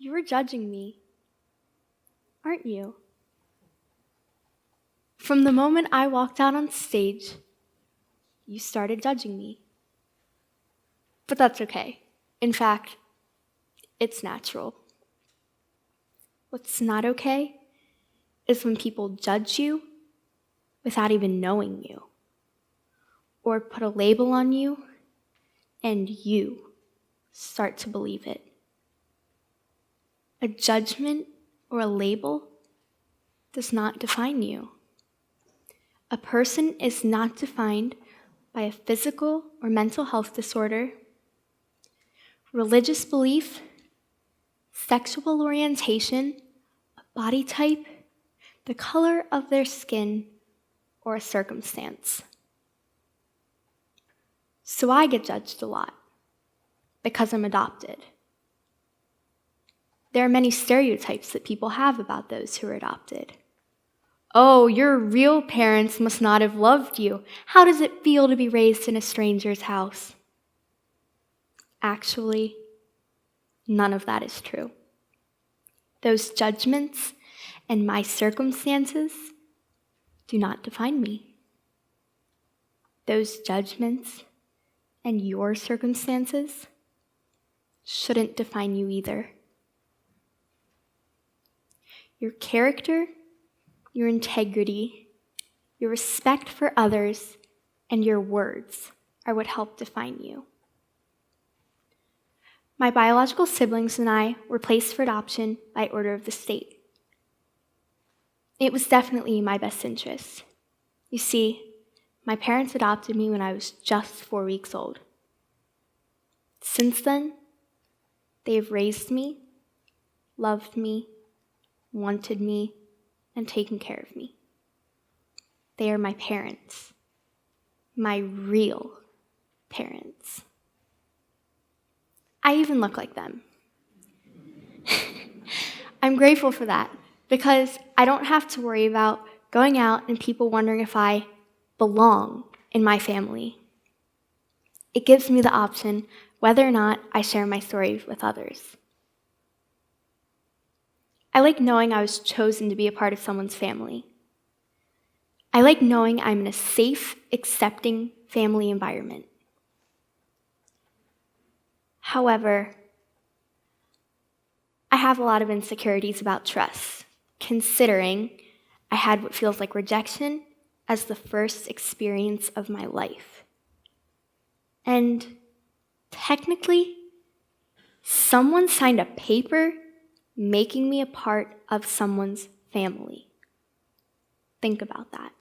You were judging me, aren't you? From the moment I walked out on stage, you started judging me. But that's okay. In fact, it's natural. What's not okay is when people judge you without even knowing you, or put a label on you and you start to believe it. A judgment or a label does not define you. A person is not defined by a physical or mental health disorder, religious belief, sexual orientation, a body type, the color of their skin, or a circumstance. So I get judged a lot because I'm adopted. There are many stereotypes that people have about those who are adopted. Oh, your real parents must not have loved you. How does it feel to be raised in a stranger's house? Actually, none of that is true. Those judgments and my circumstances do not define me. Those judgments and your circumstances shouldn't define you either. Your character, your integrity, your respect for others, and your words are what help define you. My biological siblings and I were placed for adoption by order of the state. It was definitely in my best interest. You see, my parents adopted me when I was just 4 weeks old. Since then, they have raised me, loved me, wanted me, and taken care of me. They are my parents, my real parents. I even look like them. I'm grateful for that because I don't have to worry about going out and people wondering if I belong in my family. It gives me the option whether or not I share my story with others. I like knowing I was chosen to be a part of someone's family. I like knowing I'm in a safe, accepting family environment. However, I have a lot of insecurities about trust, considering I had what feels like rejection as the first experience of my life. And technically, someone signed a paper making me a part of someone's family. Think about that.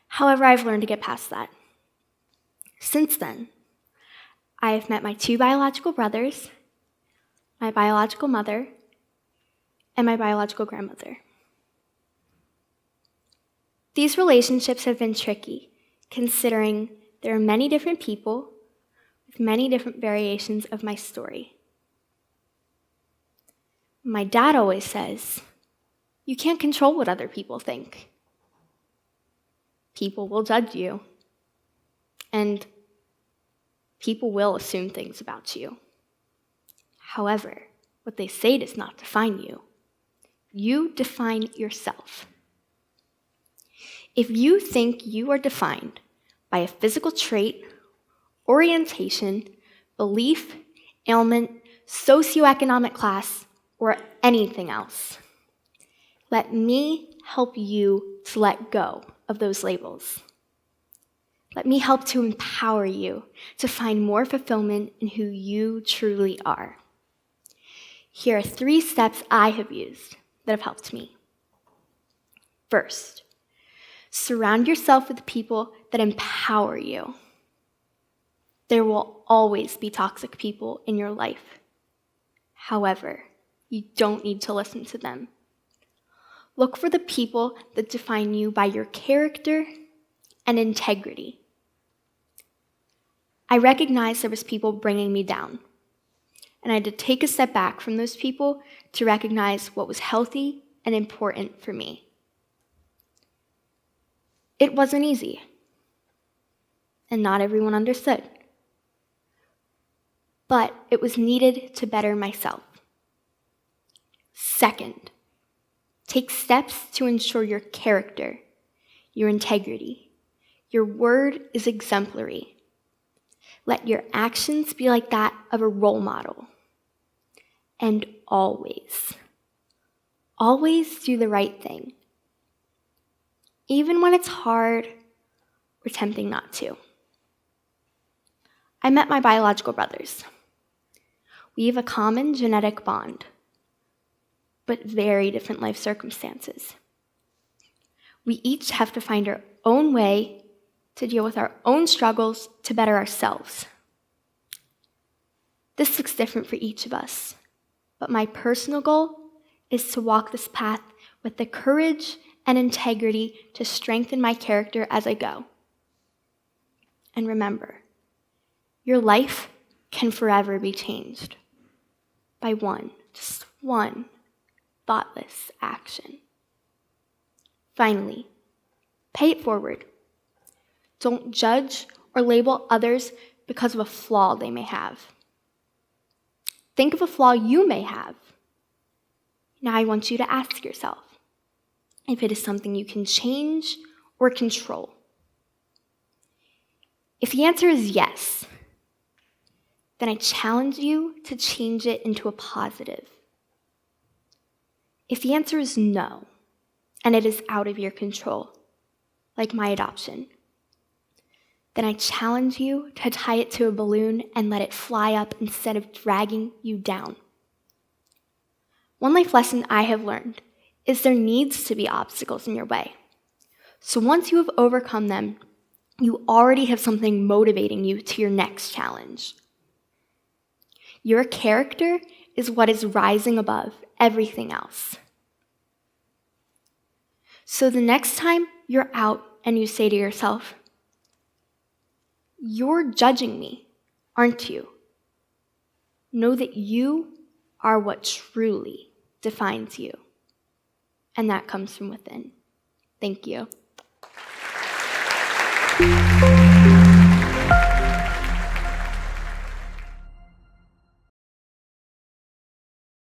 However, I've learned to get past that. Since then, I have met my 2 biological brothers, my biological mother, and my biological grandmother. These relationships have been tricky, considering there are many different people with many different variations of my story. My dad always says, you can't control what other people think. People will judge you, and people will assume things about you. However, what they say does not define you. You define yourself. If you think you are defined by a physical trait, orientation, belief, ailment, socioeconomic class, or anything else, let me help you to let go of those labels. Let me help to empower you to find more fulfillment in who you truly are. Here are 3 steps I have used that have helped me. First, surround yourself with people that empower you. There will always be toxic people in your life. However, you don't need to listen to them. Look for the people that define you by your character and integrity. I recognized there was people bringing me down, and I had to take a step back from those people to recognize what was healthy and important for me. It wasn't easy, and not everyone understood. but it was needed to better myself. Second, take steps to ensure your character, your integrity, your word is exemplary. Let your actions be like that of a role model. And always do the right thing, even when it's hard or tempting not to. I met my biological brothers. We have a common genetic bond, but very different life circumstances. We each have to find our own way to deal with our own struggles to better ourselves. This looks different for each of us, but my personal goal is to walk this path with the courage and integrity to strengthen my character as I go. And remember, your life can forever be changed by just one thoughtless action. Finally, pay it forward. Don't judge or label others because of a flaw they may have. Think of a flaw you may have. Now I want you to ask yourself if it is something you can change or control. If the answer is yes, then I challenge you to change it into a positive. If the answer is no, and it is out of your control, like my adoption, then I challenge you to tie it to a balloon and let it fly up instead of dragging you down. One life lesson I have learned is there needs to be obstacles in your way. So once you have overcome them, you already have something motivating you to your next challenge. Your character is what is rising above everything else. So the next time you're out and you say to yourself, "You're judging me, aren't you?" know that you are what truly defines you. And that comes from within. Thank you.